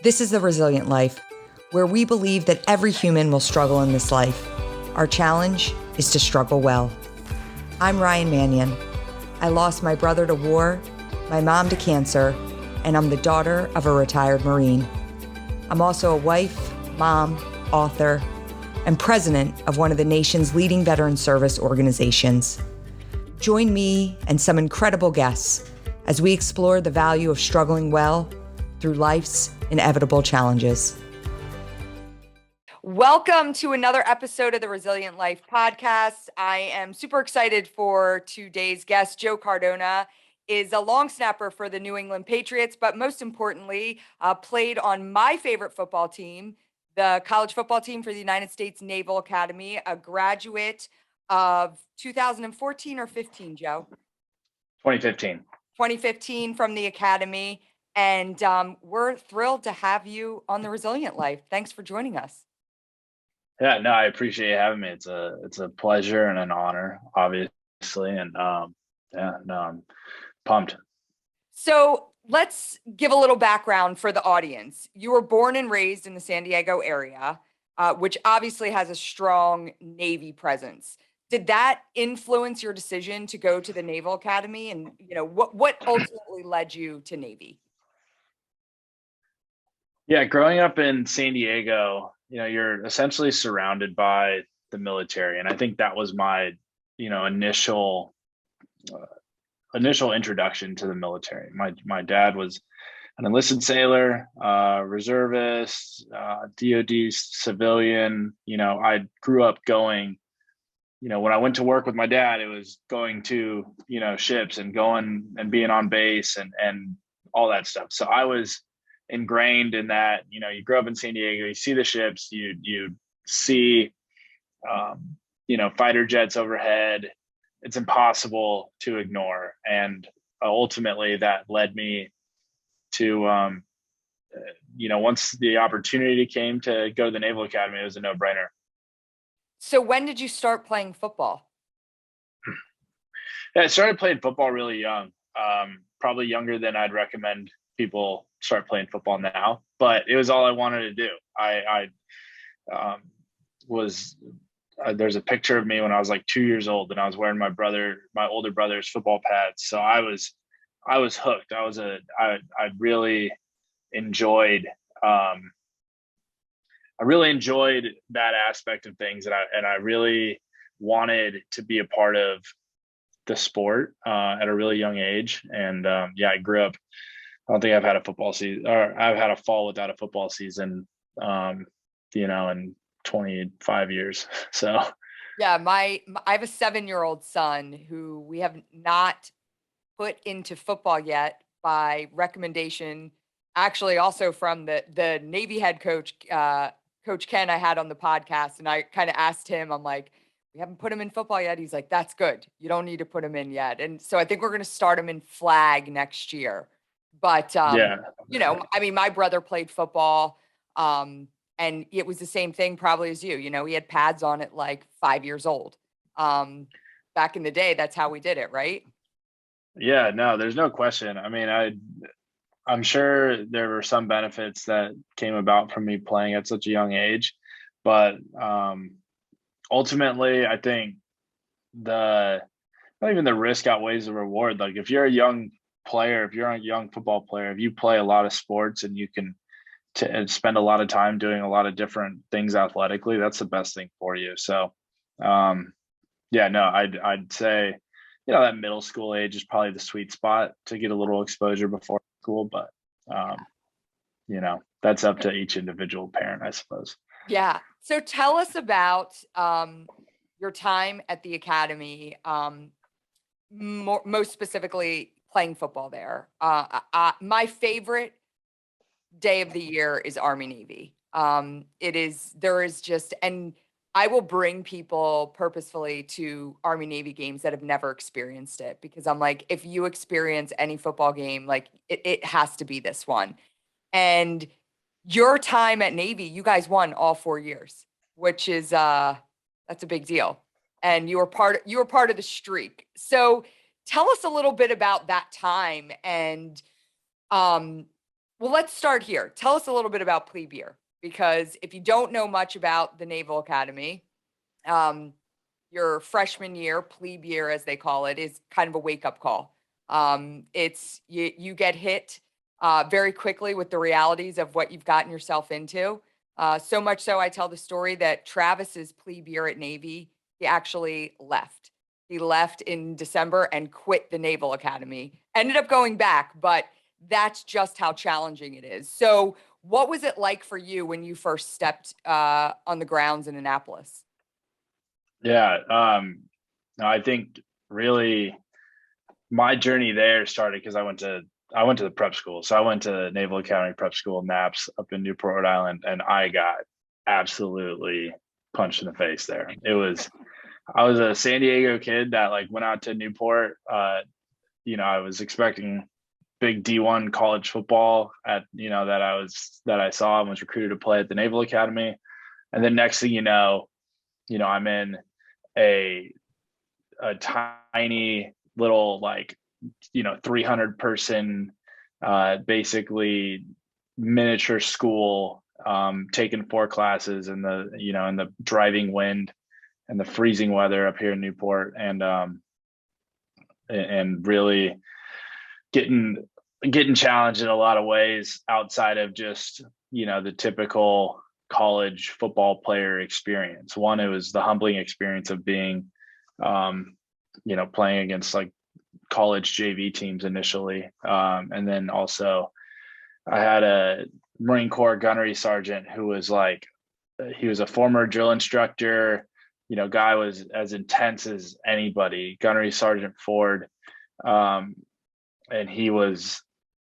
This is The Resilient Life, where we believe that every human will struggle in this life. Our challenge is to struggle well. I'm Ryan Manion. I lost my brother to war, my mom to cancer, and I'm the daughter of a retired Marine. I'm also a wife, mom, author, and president of one of the nation's leading veteran service organizations. Join me and some incredible guests as we explore the value of struggling well through life's inevitable challenges. Welcome to another episode of the Resilient Life podcast. I am super excited for today's guest. Joe Cardona is a long snapper for the New England Patriots, but most importantly, played on my favorite football team, the college football team for the United States Naval Academy, a graduate of 2014 or 15, Joe? 2015. 2015 from the Academy. And we're thrilled to have you on the Resilient Life. Thanks for joining us. Yeah, no, I appreciate you having me. It's a pleasure and an honor, obviously. And I'm pumped. So let's give a little background for the audience. You were born and raised in the San Diego area, which obviously has a strong Navy presence. Did that influence your decision to go to the Naval Academy? And what ultimately led you to Navy? Yeah, growing up in San Diego, you're essentially surrounded by the military, and I think that was my, initial introduction to the military. My dad was an enlisted sailor, reservist, DoD civilian. I grew up going. When I went to work with my dad, it was going to ships and going and being on base and all that stuff. So I was ingrained in that. You grow up in San Diego, you see the ships, you see fighter jets overhead. It's impossible to ignore, and ultimately that led me to once the opportunity came to go to the Naval Academy, it was a no-brainer. So when did you start playing football? Yeah, I started playing football really young, probably younger than I'd recommend people start playing football now, but it was all I wanted to do. There's a picture of me when I was like 2 years old, and I was wearing my older brother's football pads. So I was hooked. I really enjoyed, that aspect of things. And I really wanted to be a part of the sport, at a really young age. And, I grew up, I don't think I've had a football season, or I've had a fall without a football season, in 25 years. So yeah, I have a 7-year-old son who we have not put into football yet by recommendation, actually also from the Navy head coach, Coach Ken, I had on the podcast. And I kind of asked him, I'm like, we haven't put him in football yet. He's like, that's good. You don't need to put him in yet. And so I think we're going to start him in flag next year. But, my brother played football, and it was the same thing probably as you. He had pads on at like 5 years old. Back in the day, that's how we did it, right? Yeah, no, there's no question. I mean, I'm sure there were some benefits that came about from me playing at such a young age, but ultimately, I think not even the risk outweighs the reward. Like if you're a young player, if you're a young football player, if you play a lot of sports and you can and spend a lot of time doing a lot of different things athletically, that's the best thing for you. So, I'd say, that middle school age is probably the sweet spot to get a little exposure before school, but that's up to each individual parent, I suppose. Yeah. So tell us about your time at the Academy, most specifically playing football there. My favorite day of the year is Army Navy. There is just, and I will bring people purposefully to Army Navy games that have never experienced it, because I'm like, if you experience any football game, like it has to be this one. And your time at Navy, you guys won all 4 years, which is that's a big deal. And you were part of the streak. So tell us a little bit about that time and Well, let's start here. Tell us a little bit about plebe year, because if you don't know much about the Naval Academy, um, your freshman year, plebe year, as they call it, is kind of a wake up call. It's you get hit very quickly with the realities of what you've gotten yourself into. So much so, I tell the story that Travis's plebe year at Navy, he actually left. He left in December and quit the Naval Academy. Ended up going back, but that's just how challenging it is. So, what was it like for you when you first stepped on the grounds in Annapolis? Yeah, no, I think really my journey there started because I went to the prep school. So I went to the Naval Academy Prep School, NAPS, up in Newport, Rhode Island, and I got absolutely punched in the face there. I was a San Diego kid that like went out to Newport. I was expecting big D1 college football that I saw and was recruited to play at the Naval Academy. And then next thing I'm in a tiny little 300 person basically miniature school, taking 4 classes in the driving wind and the freezing weather up here in Newport, and really getting challenged in a lot of ways outside of just the typical college football player experience. One, it was the humbling experience of being playing against like college JV teams initially. And then also I had a Marine Corps gunnery sergeant who was he was a former drill instructor, guy was as intense as anybody, Gunnery Sergeant Ford. And he was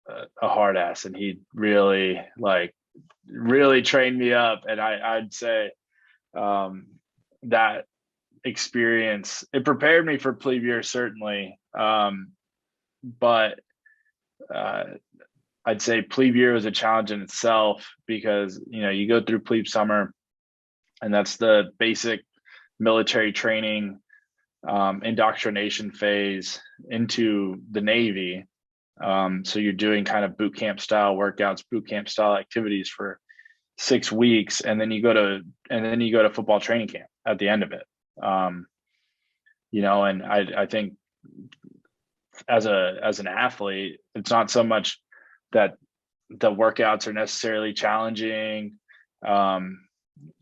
a hard ass, and he really trained me up. And I'd say that experience, it prepared me for plebe year, certainly. But I'd say plebe year was a challenge in itself because, you go through plebe summer, and that's the basic military training, indoctrination phase into the Navy. So you're doing kind of boot camp style workouts, boot camp style activities for 6 weeks, and then you go to football training camp at the end of it. And I think as an athlete, it's not so much that the workouts are necessarily challenging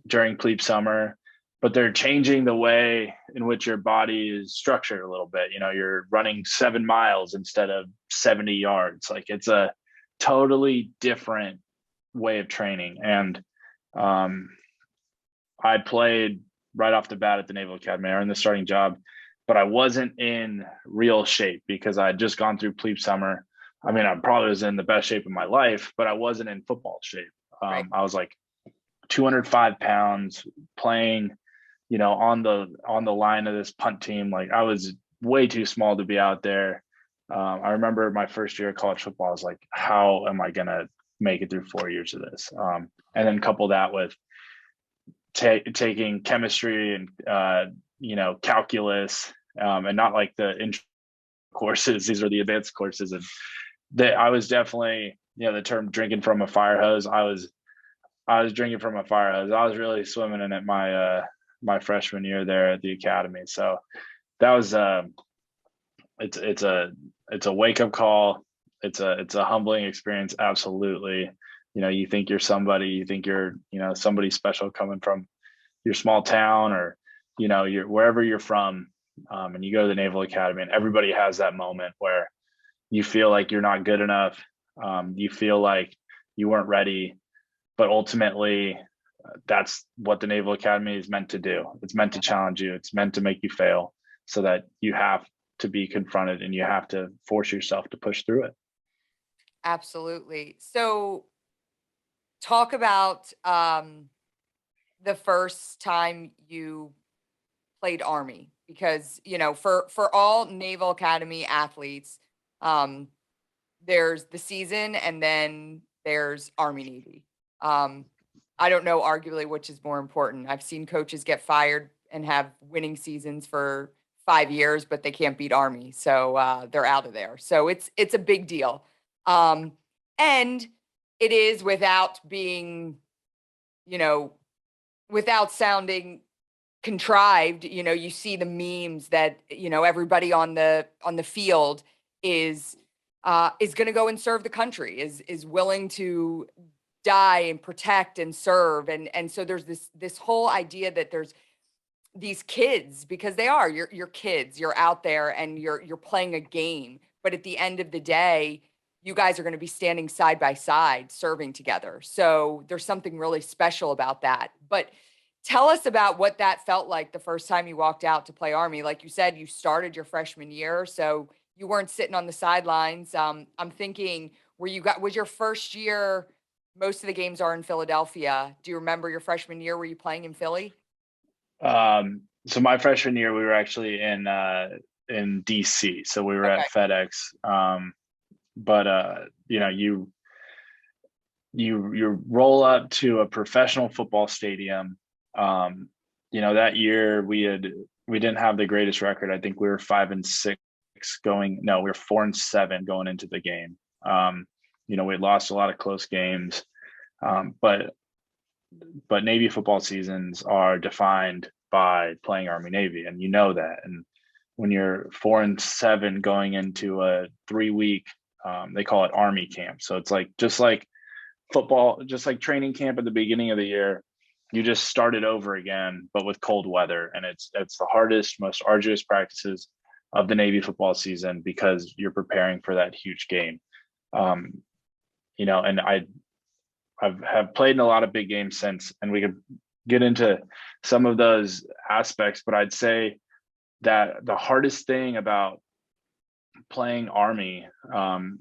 during plebe summer, but they're changing the way in which your body is structured a little bit. You're running 7 miles instead of 70 yards. Like, it's a totally different way of training. And I played right off the bat at the Naval Academy. I earned the starting job, but I wasn't in real shape because I had just gone through plebe summer. I mean, I probably was in the best shape of my life, but I wasn't in football shape. Right. I was like 205 pounds playing, on the line of this punt team. Like, I was way too small to be out there. I remember my first year of college football, I was like, how am I going to make it through 4 years of this? And then couple that with taking chemistry and, calculus, and not like the intro courses. These are the advanced courses. And I was definitely, the term drinking from a fire hose. I was drinking from a fire hose. I was really swimming in it my freshman year there at the academy. So that was it's a wake up call. It's a humbling experience. Absolutely. You think you're somebody, you think you're, somebody special coming from your small town, or, you're wherever you're from. And you go to the Naval Academy, and everybody has that moment where you feel like you're not good enough. You feel like you weren't ready, but ultimately that's what the Naval Academy is meant to do. It's meant to challenge you. It's meant to make you fail so that you have to be confronted and you have to force yourself to push through it. Absolutely. So, talk about the first time you played Army, because for all Naval Academy athletes, um, there's the season and then there's Army Navy. I don't know, arguably, which is more important. I've seen coaches get fired and have winning seasons for 5 years, but they can't beat Army, so they're out of there. So it's a big deal. And it is without being, you know, without sounding contrived. You see the memes that, everybody on the field is going to go and serve the country, is willing to die and protect and serve. And so there's this whole idea that there's these kids, because they are your kids, you're out there and you're playing a game, but at the end of the day, you guys are going to be standing side by side serving together. So there's something really special about that. But tell us about what that felt like the first time you walked out to play Army. Like you said, you started your freshman year, so you weren't sitting on the sidelines. I'm thinking, was your first year, most of the games are in Philadelphia. Do you remember your freshman year? Were you playing in Philly? So my freshman year, we were actually in DC. So we were Okay. at FedEx. But you roll up to a professional football stadium. That year we didn't have the greatest record. I think we were 5-6 we were 4-7 going into the game. We lost a lot of close games. But Navy football seasons are defined by playing Army Navy, and that. And when you're 4-7 going into a 3-week, they call it Army camp. So it's just like football, just like training camp at the beginning of the year. You just started over again, but with cold weather, and it's the hardest, most arduous practices of the Navy football season because you're preparing for that huge game. And I've played in a lot of big games since, and we could get into some of those aspects, but I'd say that the hardest thing about playing Army, and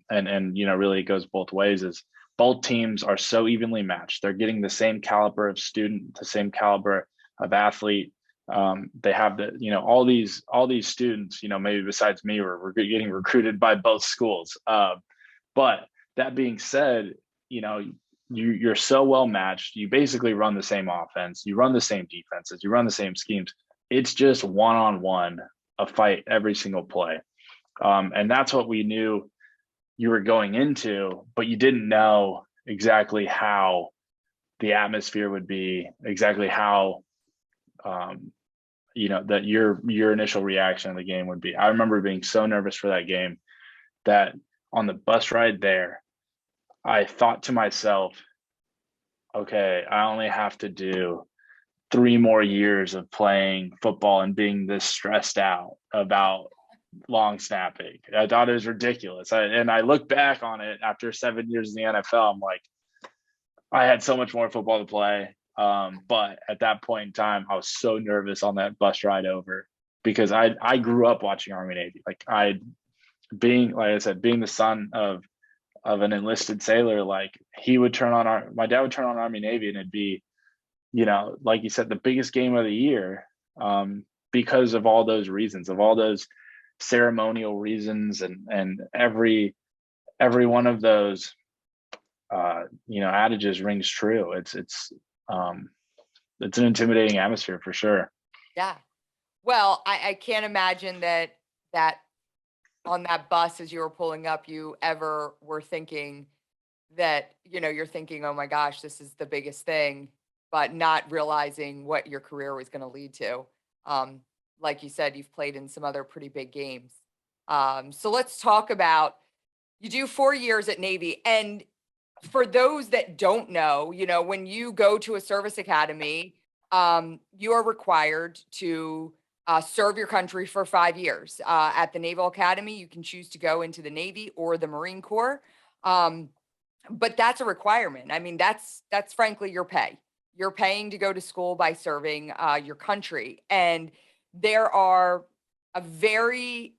really it goes both ways, is both teams are so evenly matched. They're getting the same caliber of student, the same caliber of athlete. They have all these students, maybe besides me, we're getting recruited by both schools. But that being said, you're so well matched. You basically run the same offense, you run the same defenses, you run the same schemes. It's just one-on-one, a fight every single play. And that's what we knew you were going into, but you didn't know exactly how the atmosphere would be, exactly how that your initial reaction to the game would be. I remember being so nervous for that game that on the bus ride there, I thought to myself, okay, I only have to do 3 more years of playing football and being this stressed out about long snapping. I thought it was ridiculous. I look back on it after 7 years in the NFL. I'm like, I had so much more football to play. But at that point in time, I was so nervous on that bus ride over because I grew up watching Army Navy. Like being the son of an enlisted sailor, like my dad would turn on Army Navy, and it'd be, like you said, the biggest game of the year, because of all those reasons, of all those ceremonial reasons, and every one of those adages rings true. It's an intimidating atmosphere for sure. Yeah. Well, I can't imagine that on that bus as you were pulling up, you ever were thinking that, you're thinking, oh my gosh, this is the biggest thing, but not realizing what your career was going to lead to. Like you said, you've played in some other pretty big games. So let's talk about, you do 4 years at Navy. And for those that don't know, when you go to a service academy, you are required to serve your country for 5 years. At the Naval Academy, you can choose to go into the Navy or the Marine Corps. But that's a requirement. I mean, that's frankly your pay. You're paying to go to school by serving your country. And there are a very,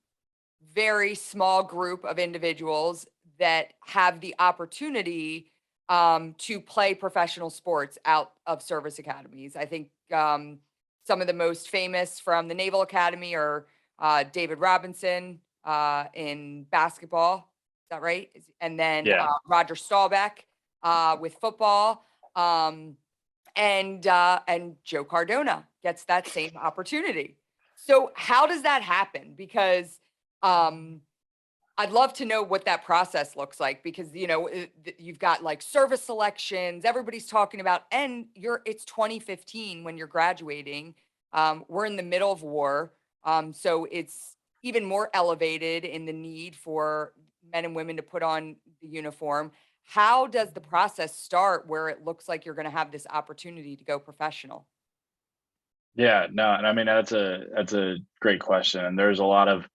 very small group of individuals that have the opportunity to play professional sports out of service academies. I think some of the most famous from the Naval Academy are David Robinson in basketball. Is that right? And then Yeah. Roger Staubach with football. And Joe Cardona gets that same opportunity. So how does that happen? Because I'd love to know what that process looks like because you've got like service selections, everybody's talking about, and it's 2015 when you're graduating. We're in the middle of war, so it's even more elevated in the need for men and women to put on the uniform. How does the process start where it looks like you're going to have this opportunity to go professional? Yeah, no, and I mean that's a great question. And there's a lot of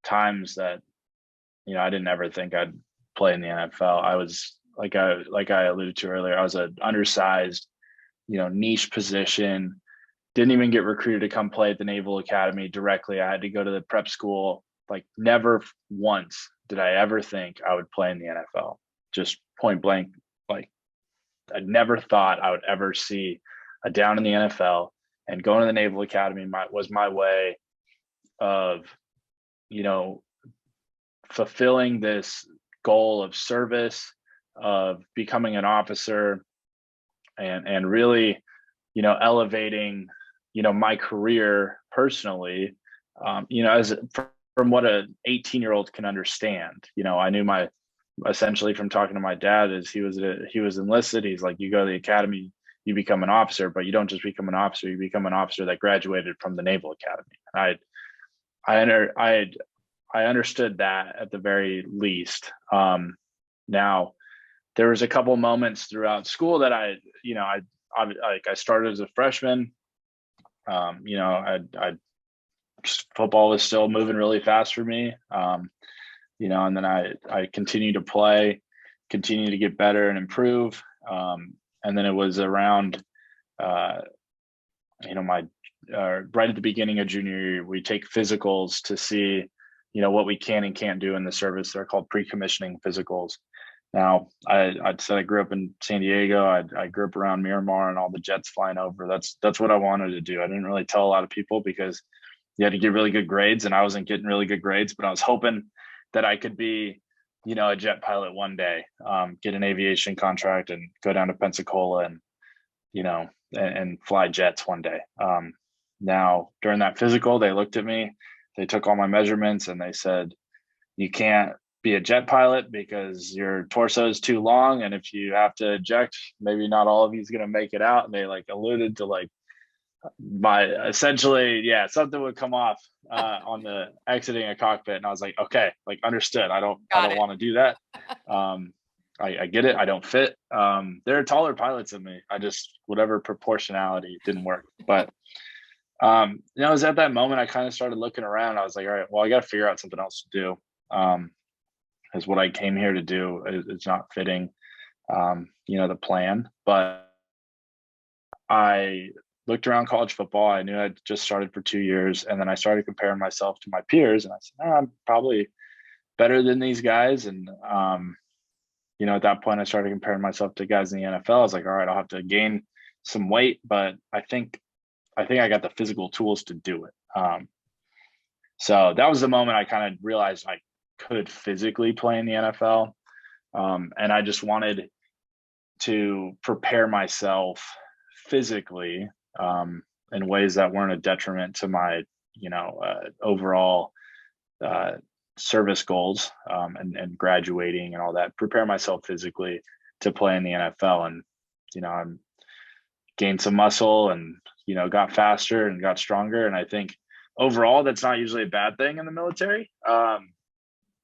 times that I didn't ever think I'd play in the NFL. I was like I alluded to earlier, I was an undersized, niche position. Didn't even get recruited to come play at the Naval Academy directly. I had to go to the prep school. Like never once did I ever think I would play in the NFL. Just point blank, like I never thought I would ever see a down in the NFL, and going to the Naval Academy was my way of, you know, fulfilling this goal of service, of becoming an officer, and really, elevating, my career personally, as from what a 18-year-old can understand. I knew essentially from talking to my dad is he was enlisted. He's like, you go to the academy, you become an officer, but you don't just become an officer, you become an officer that graduated from the Naval Academy. And I understood that at the very least. Now there was a couple moments throughout school that I started as a freshman. Football was still moving really fast for me. And then I continued to play, continue to get better and improve. And then it was around, my right at the beginning of junior year, we take physicals to see, what we can and can't do in the service. They're called pre-commissioning physicals. Now, I said I grew up in San Diego. I grew up around Miramar and all the jets flying over. That's what I wanted to do. I didn't really tell a lot of people because you had to get really good grades, and I wasn't getting really good grades. But I was hoping that I could be, a jet pilot one day, get an aviation contract, and go down to Pensacola and and fly jets one day. Now, during that physical, they looked at me, they took all my measurements, and they said, you can't be a jet pilot because your torso is too long, and if you have to eject, maybe not all of you is going to make it out. And they alluded to my essentially, yeah, something would come off on the exiting a cockpit, and I was like, okay, understood. I don't want to do that. I get it. I don't fit. There are taller pilots than me. I just, whatever proportionality didn't work. But it was at that moment I kind of started looking around. I was like, all right, well, I got to figure out something else to do. Because what I came here to do is not fitting, the plan. But I looked around college football. I knew I'd just started for 2 years, and then I started comparing myself to my peers, and I said, I'm probably better than these guys. And at that point, I started comparing myself to guys in the NFL. I was like, all right, I'll have to gain some weight, but I think I got the physical tools to do it. So that was the moment I kind of realized I could physically play in the NFL. And I just wanted to prepare myself physically in ways that weren't a detriment to my, overall service goals, and graduating and all that. Prepare myself physically to play in the NFL. And, I'm gained some muscle and, got faster and got stronger. And I think overall, that's not usually a bad thing in the military.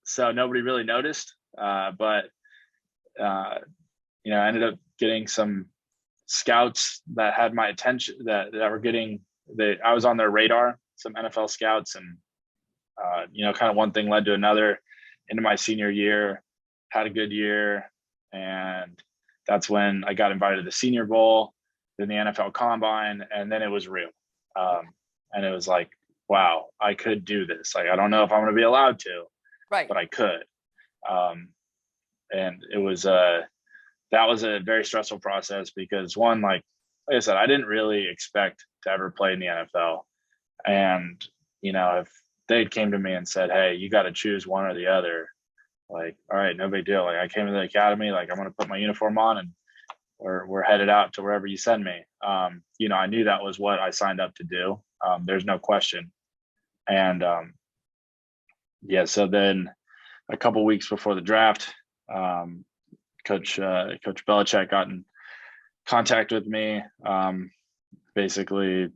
So nobody really noticed, but I ended up getting some scouts that had my attention, that were I was on their radar, some NFL scouts, and kind of one thing led to another. Into my senior year, had a good year, and that's when I got invited to the Senior Bowl, then the NFL Combine, and then it was real. And it was like, wow, I could do this. I don't know if I'm going to be allowed to, Right. but I could. And it was that was a very stressful process because one, like I said, I didn't really expect to ever play in the NFL. And, if they came to me and said, hey, you got to choose one or the other, all right, no big deal. I came to the academy, I'm going to put my uniform on and we're headed out to wherever you send me. I knew that was what I signed up to do. There's no question. And so then a couple weeks before the draft, Coach Belichick got in contact with me, basically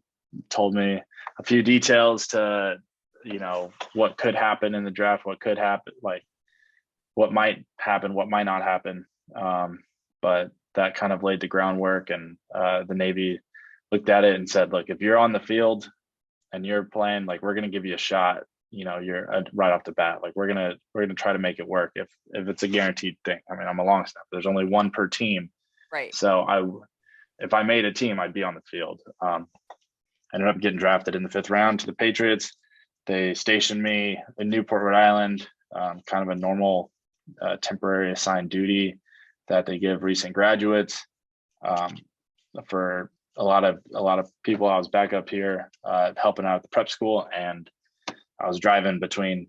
told me a few details to, what could happen in the draft, what could happen, like what might happen, what might not happen. But that kind of laid the groundwork, and the Navy looked at it and said, look, if you're on the field and you're playing, like, we're going to give you a shot. You're right off the bat. Like, we're gonna try to make it work if it's a guaranteed thing. I mean, I'm a long snapper. There's only one per team, Right. so if I made a team, I'd be on the field. I ended up getting drafted in the 5th round to the Patriots. They stationed me in Newport, Rhode Island, kind of a normal temporary assigned duty that they give recent graduates. For a lot of people, I was back up here helping out at the prep school, and I was driving between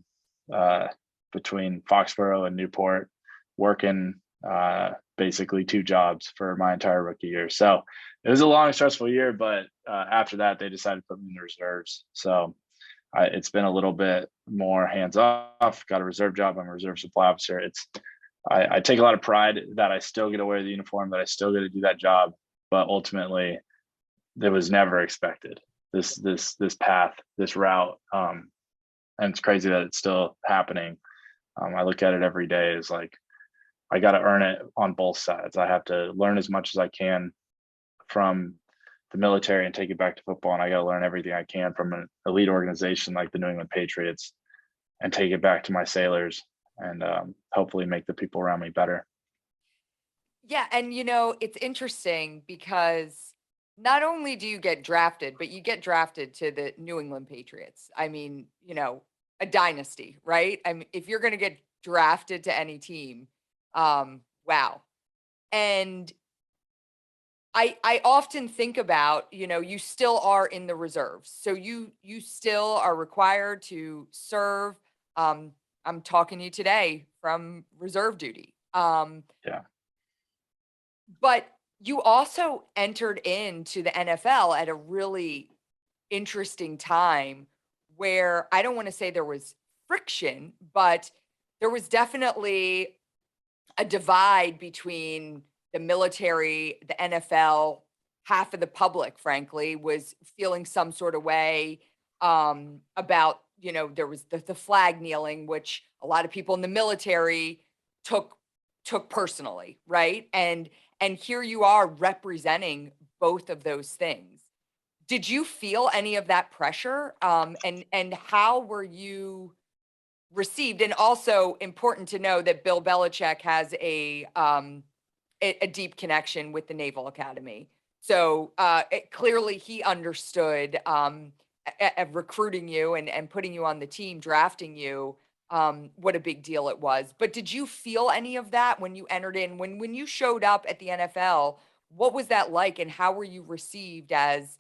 Foxborough and Newport, working basically 2 jobs for my entire rookie year. So it was a long, stressful year, but after that, they decided to put me in the reserves. So it's been a little bit more hands off. Got a reserve job. I'm a reserve supply officer. I take a lot of pride that I still get to wear the uniform, that I still get to do that job. But ultimately, it was never expected. This path, this route, and it's crazy that it's still happening. I look at it every day as like, I got to earn it on both sides. I have to learn as much as I can from the military and take it back to football, and I got to learn everything I can from an elite organization like the New England Patriots and take it back to my sailors, and hopefully make the people around me better. Yeah, and it's interesting because not only do you get drafted, but you get drafted to the New England Patriots. I mean, a dynasty, right? I mean, if you're going to get drafted to any team, wow. And I often think about, you still are in the reserves. So you still are required to serve. I'm talking to you today from reserve duty. Yeah. But you also entered into the NFL at a really interesting time where I don't want to say there was friction, but there was definitely a divide between the military, the NFL. Half of the public, frankly, was feeling some sort of way about, there was the flag kneeling, which a lot of people in the military took personally, right? And here you are representing both of those things. Did you feel any of that pressure? And how were you received? And also important to know that Bill Belichick has a deep connection with the Naval Academy. So clearly he understood recruiting you and putting you on the team, drafting you, what a big deal it was. But did you feel any of that when you entered in, when you showed up at the NFL? What was that like, and how were you received as,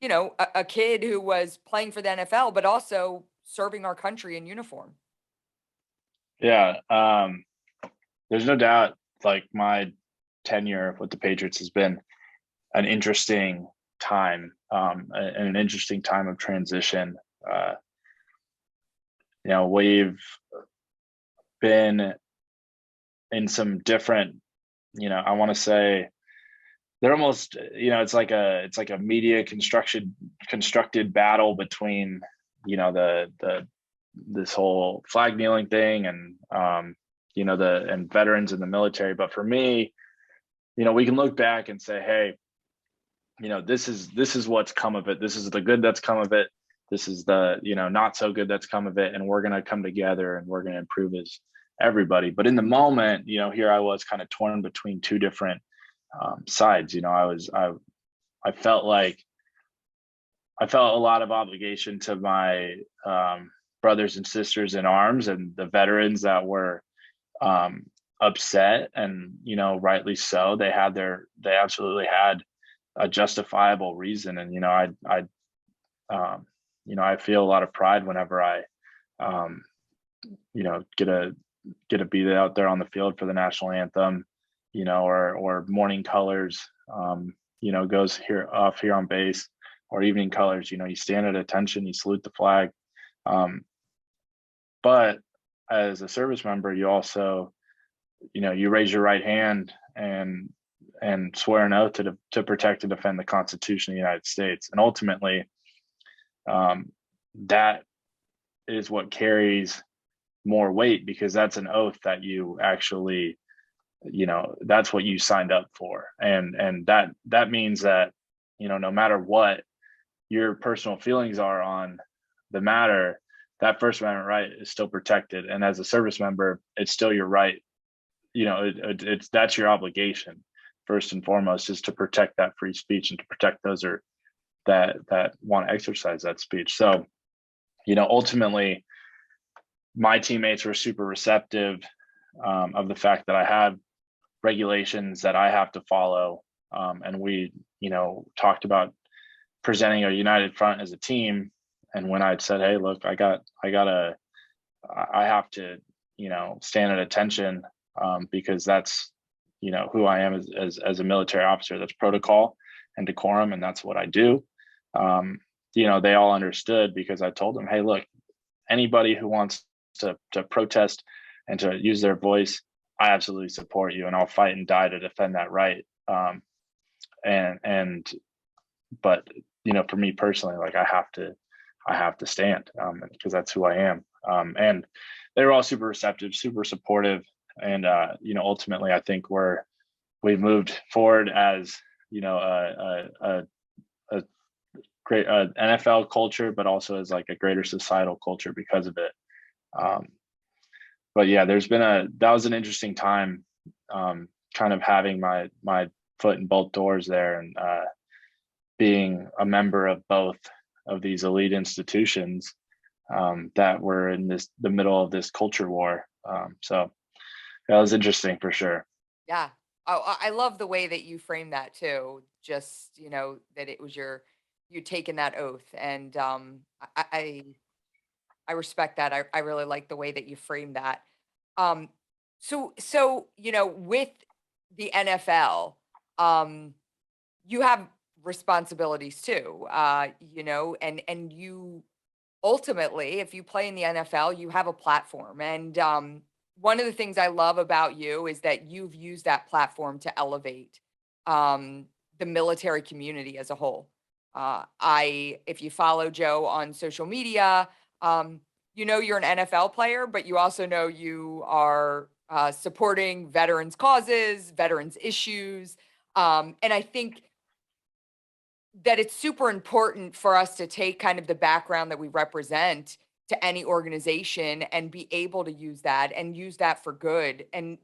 a kid who was playing for the NFL, but also serving our country in uniform? Yeah. There's no doubt, like, my tenure with the Patriots has been an interesting time, and an interesting time of transition. We've been in some different, I want to say they're almost, it's like a media constructed battle between, this whole flag kneeling thing and, and veterans in the military. But for me, we can look back and say, hey, this is what's come of it. This is the good that's come of it. This is the, not so good that's come of it. And we're going to come together and we're going to improve as everybody. But in the moment, here I was kind of torn between 2 different sides. I felt a lot of obligation to my brothers and sisters in arms and the veterans that were upset, and rightly so. They absolutely had a justifiable reason, and I feel a lot of pride whenever I get to be out there on the field for the national anthem, or morning colors, goes here on base, or evening colors. You stand at attention, you salute the flag. But as a service member, you also, you raise your right hand and swear an oath to protect and defend the Constitution of the United States. And ultimately, that is what carries more weight, because that's an oath that you actually, that's what you signed up for. And that means that, no matter what your personal feelings are on the matter, that First Amendment right is still protected. And as a service member, it's still your right. It's that's your obligation first and foremost, is to protect that free speech and to protect those that want to exercise that speech. So, ultimately, my teammates were super receptive of the fact that I have regulations that I have to follow, and we, talked about presenting a united front as a team. And when I'd said, "Hey, look, I have to, stand at attention, because that's, who I am as a military officer. That's protocol and decorum, and that's what I do." They all understood, because I told them, "Hey, look, anybody who wants to protest and to use their voice, I absolutely support you, and I'll fight and die to defend that right." But for me personally, like, I have to stand, because that's who I am. And they were all super receptive, super supportive, and ultimately, I think we've moved forward as a great NFL culture, but also as like a greater societal culture because of it. But yeah, that was an interesting time, kind of having my foot in both doors there, and being a member of both of these elite institutions, that were in the middle of this culture war. So that was interesting for sure. Yeah. Oh, I love the way that you frame that too. Just, that it was you taking that oath. And I respect that. I really like the way that you frame that. Um, so, with the NFL, um, you have responsibilities too, and you ultimately, if you play in the NFL, you have a platform. And one of the things I love about you is that you've used that platform to elevate um, the military community as a whole. If you follow Joe on social media, um, you're an NFL player, but you also know you are supporting veterans' causes, veterans' issues. And I think that it's super important for us to take kind of the background that we represent to any organization and be able to use that and use that for good. And,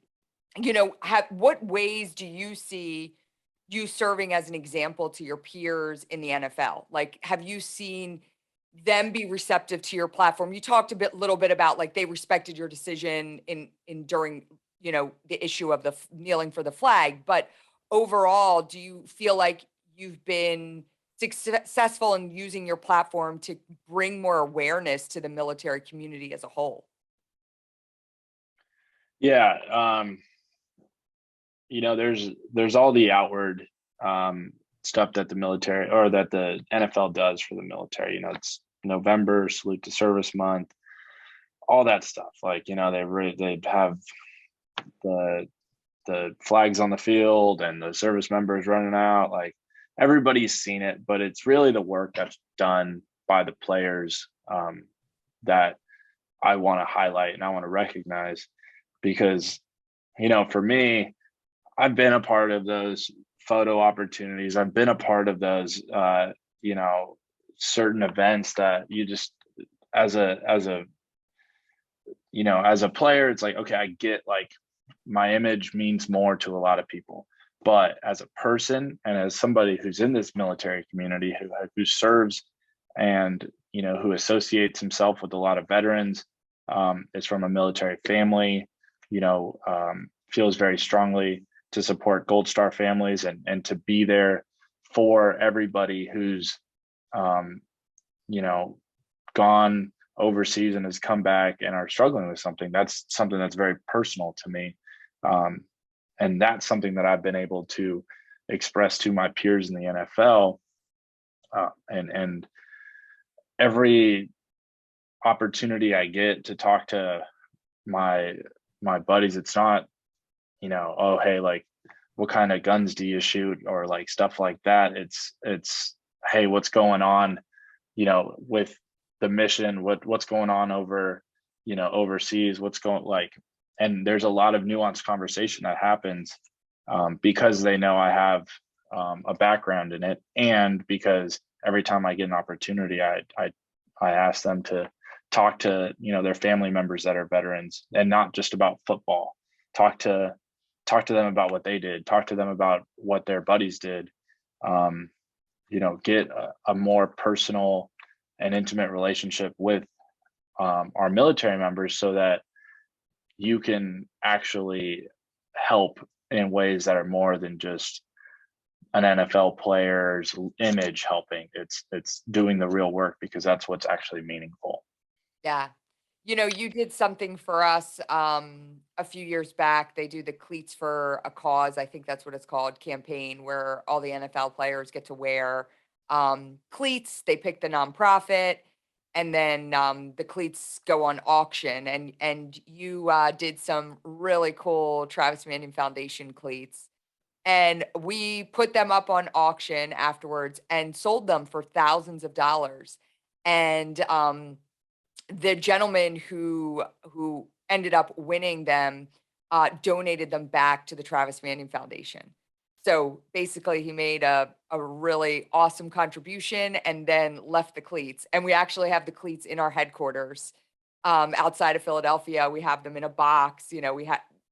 what ways do you see you serving as an example to your peers in the NFL? Like, have you seen them be receptive to your platform? You talked little bit about like they respected your decision in during, the issue of the kneeling for the flag, but overall, do you feel like you've been successful in using your platform to bring more awareness to the military community as a whole? Yeah. There's all the outward stuff that the military or that the NFL does for the military. It's November, salute to service month, all that stuff. Like, they have the flags on the field and the service members running out. Like, everybody's seen it, but it's really the work that's done by the players, that I want to highlight and I want to recognize, because, for me, I've been a part of those photo opportunities. I've been a part of those, certain events that you just, as a player, it's like, okay, I get, like, my image means more to a lot of people. But as a person and as somebody who's in this military community, who serves and, who associates himself with a lot of veterans, is from a military family, feels very strongly to support Gold Star families and to be there for everybody who's, gone overseas and has come back and are struggling with something. That's something that's very personal to me. And that's something that I've been able to express to my peers in the NFL. And every opportunity I get to talk to my my buddies, it's not, oh hey, like what kind of guns do you shoot or like stuff like that. It's hey, what's going on, with the mission, what's going on over, overseas, what's going like, and there's a lot of nuanced conversation that happens, because they know I have, a background in it, and because every time I get an opportunity, I ask them to talk to, their family members that are veterans, and not just about football. Talk to them about what they did. Talk to them about what their buddies did. Um, get a more personal and intimate relationship with, our military members, so that you can actually help in ways that are more than just an NFL player's image helping. It's doing the real work, because that's what's actually meaningful. Yeah. You did something for us a few years back. They do the Cleats for a Cause, I think that's what it's called, campaign, where all the NFL players get to wear cleats. They pick the nonprofit, and then the cleats go on auction. And you did some really cool Travis Manion Foundation cleats. And we put them up on auction afterwards and sold them for thousands of dollars. And the gentleman who ended up winning them donated them back to the Travis Manion Foundation. So basically, he made a really awesome contribution and then left the cleats. And we actually have the cleats in our headquarters outside of Philadelphia. We have them in a box.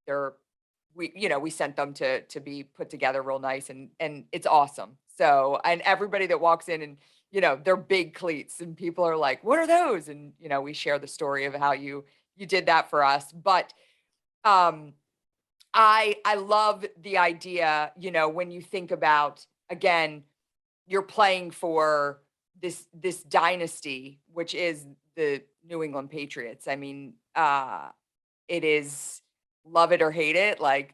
They're we sent them to be put together real nice, and it's awesome. So, and everybody that walks in, and they're big cleats, and people are like, "What are those?" And we share the story of how you did that for us. But um I love the idea, when you think about, again, you're playing for this dynasty, which is the New England Patriots. I mean, it is, love it or hate it, like,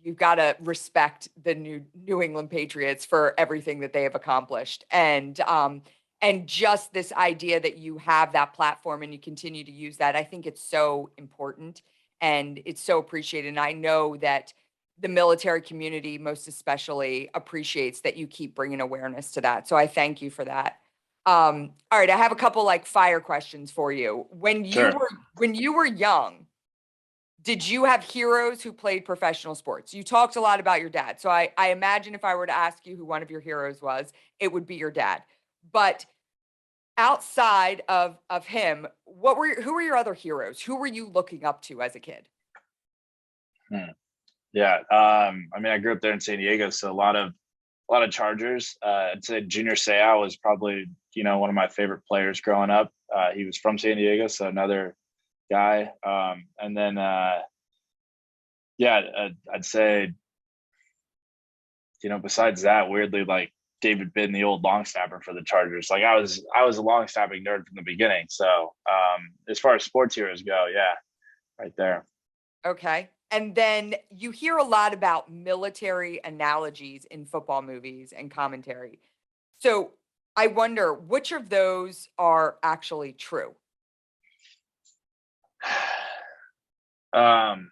you've got to respect the New England Patriots for everything that they have accomplished. And just this idea that you have that platform and you continue to use that, I think it's so important and it's so appreciated. And I know that the military community, most especially, appreciates that you keep bringing awareness to that. So I thank you for that. All right, I have a couple like fire questions for you. Sure. When you were young, did you have heroes who played professional sports? You talked a lot about your dad. So I imagine if I were to ask you who one of your heroes was, it would be your dad. But outside of him, who were your other heroes? Who were you looking up to as a kid? Hmm. Yeah. I mean, I grew up there in San Diego, so a lot of Chargers. I'd say Junior Seau was probably, one of my favorite players growing up. He was from San Diego, so another guy. And then, yeah, I'd say, besides that, weirdly, like David Binn, the old long snapper for the Chargers. Like I was a long snapping nerd from the beginning. So, as far as sports heroes go, yeah, right there. Okay. And then you hear a lot about military analogies in football movies and commentary. So I wonder which of those are actually true. Um,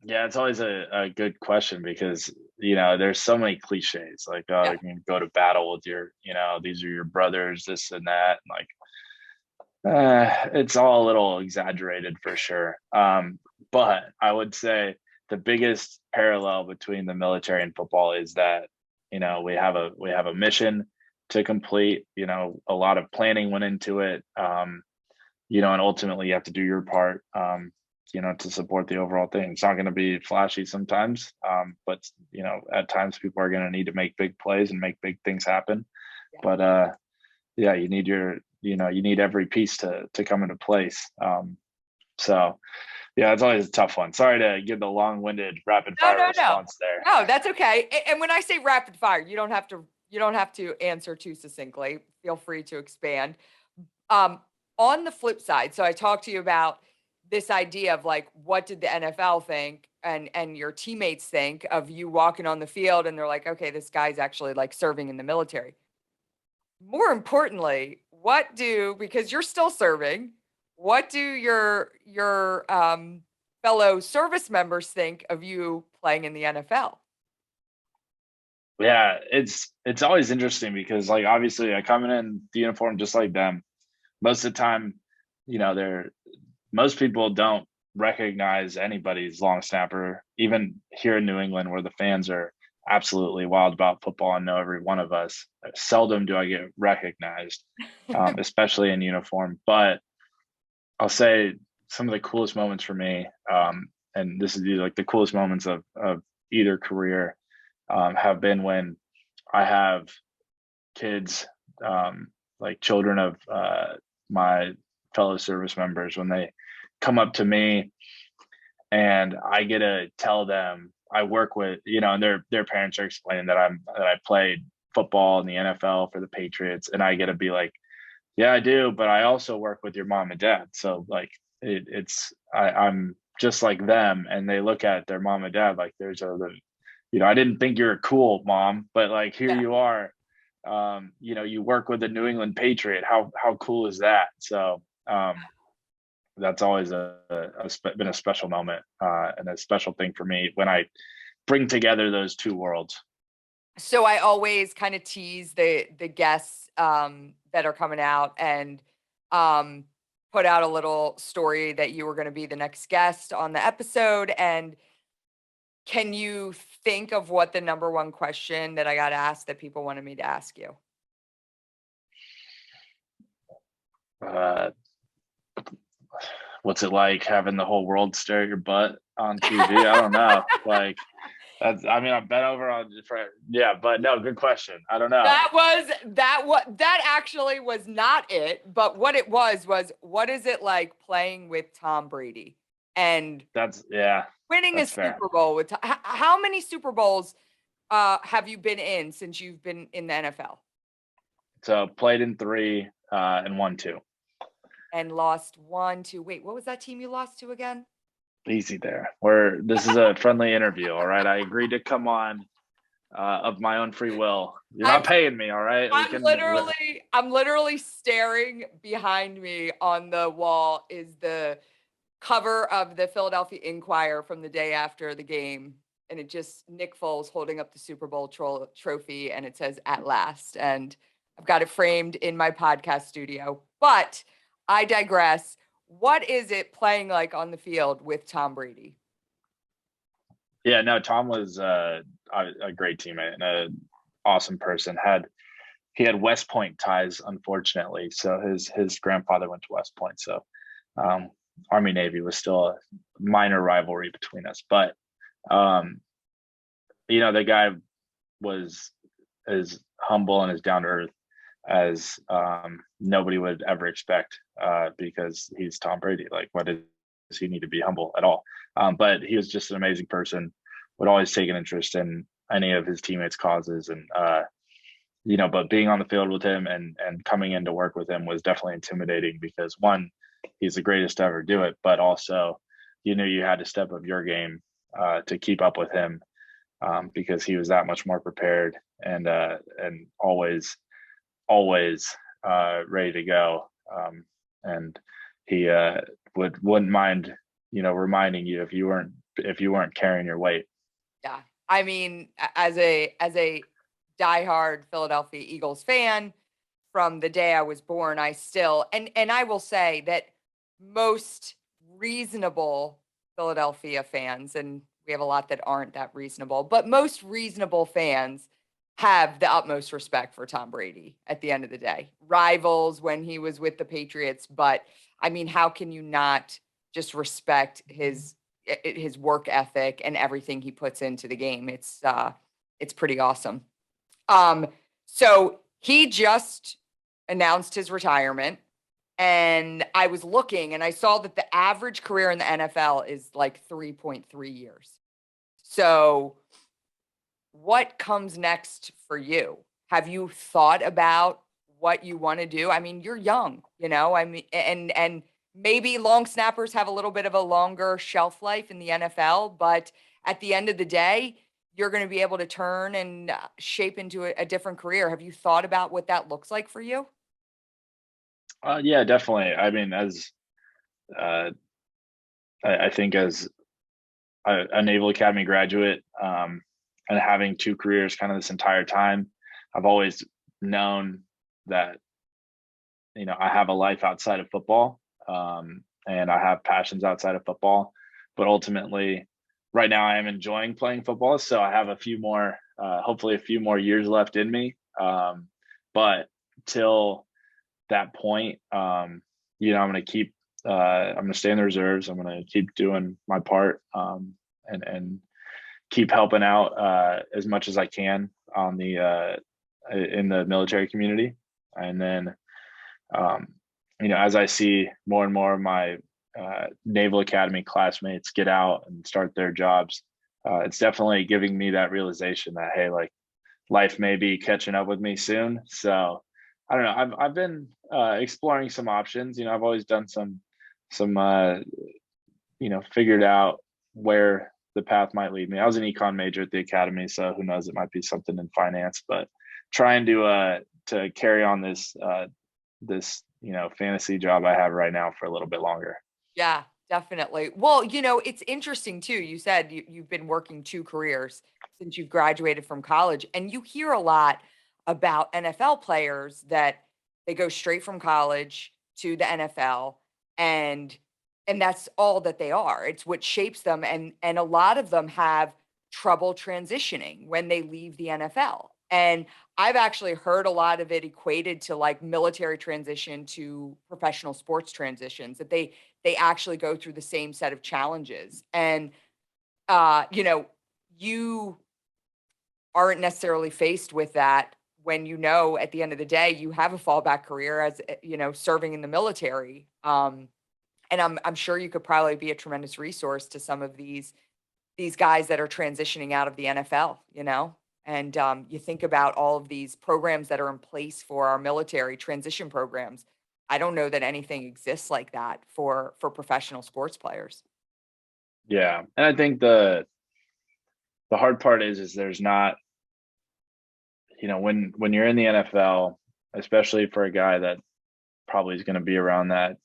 Yeah, it's always a good question, because there's so many cliches, like, oh, Yeah. you can go to battle with your, these are your brothers, this and that. Like, it's all a little exaggerated for sure. But I would say the biggest parallel between the military and football is that, we have a mission to complete. A lot of planning went into it. And ultimately you have to do your part, to support the overall thing. It's not going to be flashy sometimes, but at times people are going to need to make big plays and make big things happen. Yeah. But yeah, you need every piece to come into place. So yeah, it's always a tough one. Sorry to give the long-winded rapid No, fire no, no. response there. No, that's okay. And when I say rapid fire, you don't have to answer too succinctly. Feel free to expand. Um, on the flip side, so I talked to you about this idea of like, what did the NFL think and your teammates think of you walking on the field, and they're like, okay, this guy's actually like serving in the military. More importantly, because you're still serving, what do your fellow service members think of you playing in the NFL? Yeah, it's always interesting because like obviously I come in the uniform just like them. Most of the time, they're most people don't recognize anybody's long snapper, even here in New England where the fans are absolutely wild about football and know every one of us. Seldom do I get recognized, especially in uniform. But I'll say some of the coolest moments for me, and this is like the coolest moments of either career, have been when I have kids, like children of my fellow service members, when they come up to me and I get to tell them I work with, and their parents are explaining that I played football in the NFL for the Patriots, and I get to be like, yeah, I do, but I also work with your mom and dad. So like I'm just like them, and they look at their mom and dad like I didn't think you're cool, mom, but like here Yeah. you are. You work with the New England Patriot. How cool is that? So that's always been a special moment and a special thing for me when I bring together those two worlds. So I always kind of tease the guests that are coming out and um, put out a little story that you were going to be the next guest on the episode. And can you think of what the number one question that I got asked that people wanted me to ask you? Uh, what's it like having the whole world stare at your butt on TV? I don't know. Like I mean, I've been over on different, yeah, but no, good question. I don't know. That actually was not it, but what it was what is it like playing with Tom Brady and Yeah, winning a that's fair. Super Bowl with how many Super Bowls have you been in since you've been in the NFL? So played in three and won two. And lost one to wait, what was that team you lost to again? Easy there. This is a friendly interview, all right? I agreed to come on of my own free will. You're I'm not paying me, all right? I'm literally staring behind me on the wall is the cover of the Philadelphia Inquirer from the day after the game. And it just Nick Foles holding up the Super Bowl trophy and it says at last. And I've got it framed in my podcast studio. But I digress. What is it playing like on the field with Tom Brady? Yeah, no, Tom was a great teammate and an awesome person. He had West Point ties, unfortunately. So his grandfather went to West Point. So um, Army Navy was still a minor rivalry between us. But the guy was as humble and as down to earth as nobody would ever expect because he's Tom Brady. Like, what does he need to be humble at all? But he was just an amazing person, would always take an interest in any of his teammates' causes. And, but being on the field with him and coming in to work with him was definitely intimidating because one, he's the greatest to ever do it, but also you knew you had to step up your game to keep up with him because he was that much more prepared and always ready to go. And he wouldn't mind, reminding you if you weren't carrying your weight. Yeah. I mean, as a diehard Philadelphia Eagles fan from the day I was born, I still and I will say that most reasonable Philadelphia fans, and we have a lot that aren't that reasonable, but most reasonable fans have the utmost respect for Tom Brady at the end of the day. Rivals when he was with the Patriots, but I mean, how can you not just respect his work ethic and everything he puts into the game? It's pretty awesome. Um, so he just announced his retirement, and I was looking and I saw that the average career in the NFL is like 3.3 years. So what comes next for you? Have you thought about what you want to do? I mean, you're young, I mean, and maybe long snappers have a little bit of a longer shelf life in the NFL, but at the end of the day, you're going to be able to turn and shape into a different career. Have you thought about what that looks like for you? Yeah, definitely. I mean, as uh, I think as a Naval Academy graduate, and having two careers kind of this entire time, I've always known that, I have a life outside of football, and I have passions outside of football. But ultimately, right now, I am enjoying playing football. So I have a few more, hopefully, a few more years left in me. But till that point, I'm going to keep, I'm going to stay in the reserves. I'm going to keep doing my part, and keep helping out as much as I can on the in the military community. And then, um, as I see more and more of my Naval Academy classmates get out and start their jobs, it's definitely giving me that realization that, hey, like, life may be catching up with me soon. So I don't know. I've been exploring some options. I've always done some figured out where the path might lead me. I was an econ major at the academy, so who knows? It might be something in finance. But trying to carry on this fantasy job I have right now for a little bit longer. Yeah, definitely. Well, it's interesting too. You said you've been working two careers since you've graduated from college, and you hear a lot about NFL players that they go straight from college to the NFL, and that's all that they are. It's what shapes them, and a lot of them have trouble transitioning when they leave the NFL. And I've actually heard a lot of it equated to like military transition to professional sports transitions, that they actually go through the same set of challenges. And you aren't necessarily faced with that when at the end of the day you have a fallback career as serving in the military. And I'm sure you could probably be a tremendous resource to some of these guys that are transitioning out of the NFL, and you think about all of these programs that are in place for our military transition programs. I don't know that anything exists like that for professional sports players. Yeah, and I think the hard part is there's not, when you're in the NFL, especially for a guy that probably is going to be around that,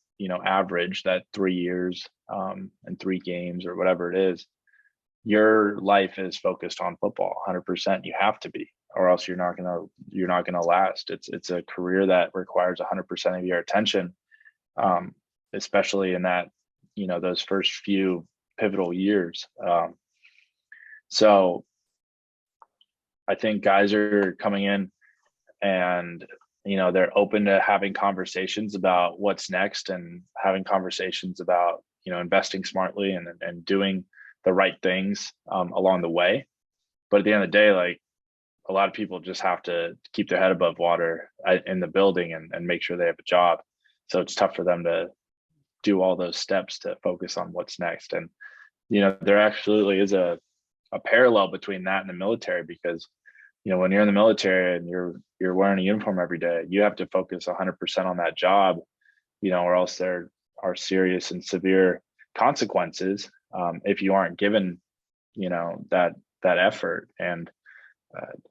average, that 3 years, and three games or whatever it is, your life is focused on football 100%. You have to be, or else you're not gonna last. It's a career that requires 100% of your attention, especially in that, those first few pivotal years. So I think guys are coming in, and they're open to having conversations about what's next, and having conversations about investing smartly, and doing the right things along the way. But at the end of the day, like, a lot of people just have to keep their head above water in the building, and make sure they have a job. So it's tough for them to do all those steps to focus on what's next. And there absolutely is a parallel between that and the military, because when you're in the military and you're wearing a uniform every day, you have to focus 100% on that job, or else there are serious and severe consequences if you aren't given that effort. And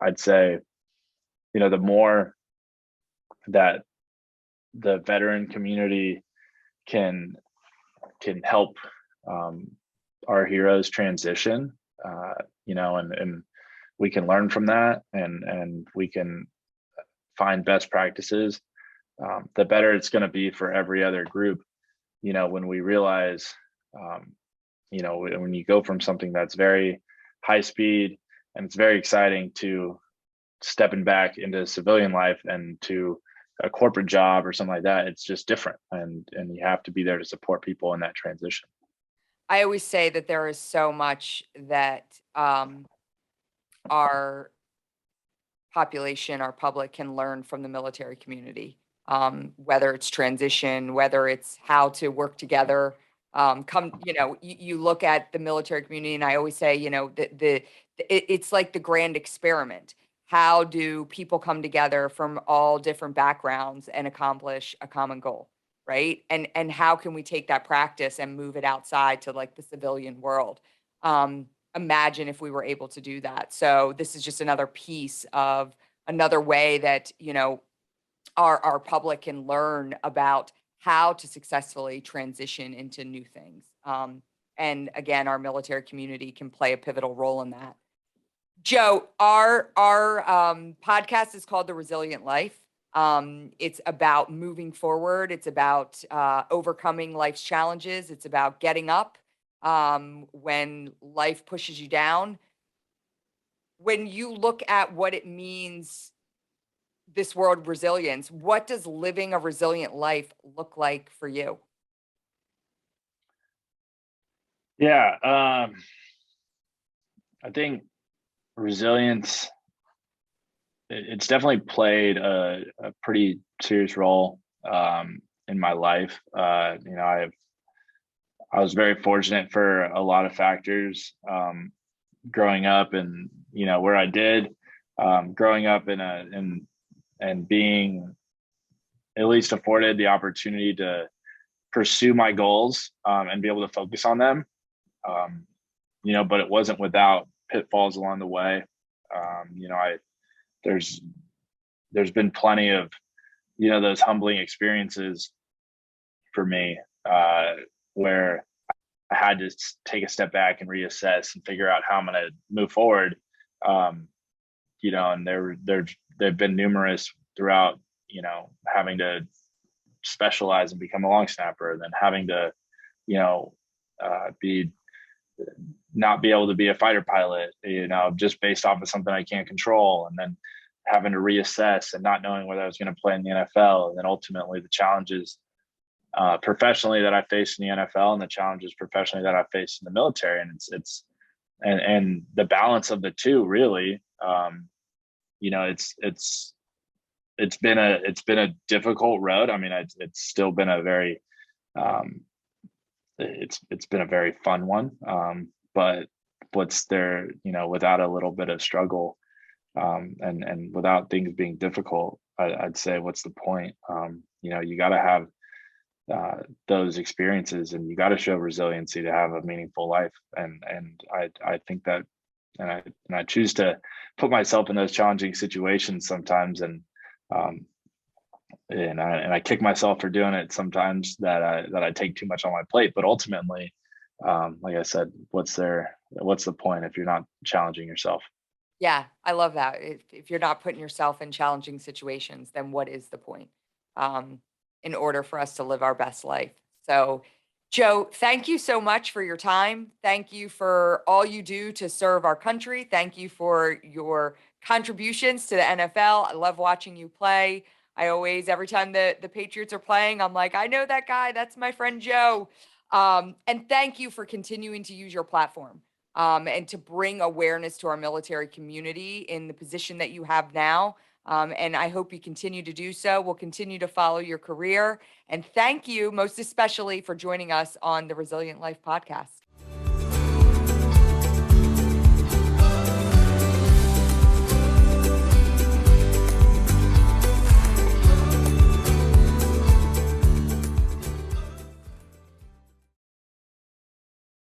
I'd say the more that the veteran community can help our heroes transition, and we can learn from that, and we can find best practices, the better it's going to be for every other group. When we realize, when you go from something that's very high speed and it's very exciting to stepping back into civilian life and to a corporate job or something like that, it's just different, and you have to be there to support people in that transition. I always say that there is so much that our population, our public can learn from the military community, whether it's transition, whether it's how to work together. You look at the military community, and I always say, it's like the grand experiment. How do people come together from all different backgrounds and accomplish a common goal, right? And how can we take that practice and move it outside to like the civilian world? Imagine if we were able to do that. So this is just another piece of another way that our public can learn about how to successfully transition into new things. And again, our military community can play a pivotal role in that. Joe, our podcast is called The Resilient Life. It's about moving forward. It's about overcoming life's challenges. It's about getting up when life pushes you down. When you look at what it means, this word resilience, what does living a resilient life look like for you? Yeah, I think resilience, it's definitely played a pretty serious role in my life. I was very fortunate for a lot of factors growing up, and where I did, growing up and being at least afforded the opportunity to pursue my goals and be able to focus on them. But it wasn't without pitfalls along the way. I there's there's been plenty of those humbling experiences for me where I had to take a step back and reassess and figure out how I'm going to move forward. And they've been numerous throughout. Having to specialize and become a long snapper, and then having to be not be able to be a fighter pilot, just based off of something I can't control, and then having to reassess and not knowing whether I was going to play in the NFL, and then ultimately the challenges professionally that I faced in the NFL and the challenges professionally that I faced in the military, and and the balance of the two really. It's been a difficult road. I mean, it's still been a very it's been a very fun one. But what's there, without a little bit of struggle, and without things being difficult, I'd say, what's the point? You got to have those experiences, and you got to show resiliency to have a meaningful life. And I think that, and I choose to put myself in those challenging situations sometimes, and I kick myself for doing it sometimes, that I take too much on my plate. But ultimately, like I said, what's the point if you're not challenging yourself? Yeah, I love that. If you're not putting yourself in challenging situations, then what is the point? In order for us to live our best life. So, Joe, thank you so much for your time. Thank you for all you do to serve our country. Thank you for your contributions to the NFL. I love watching you play. I always, every time the Patriots are playing, I'm like, I know that guy. That's my friend Joe. And thank you for continuing to use your platform and to bring awareness to our military community in the position that you have now. And I hope you continue to do so. We'll continue to follow your career. And thank you most especially for joining us on the Resilient Life podcast.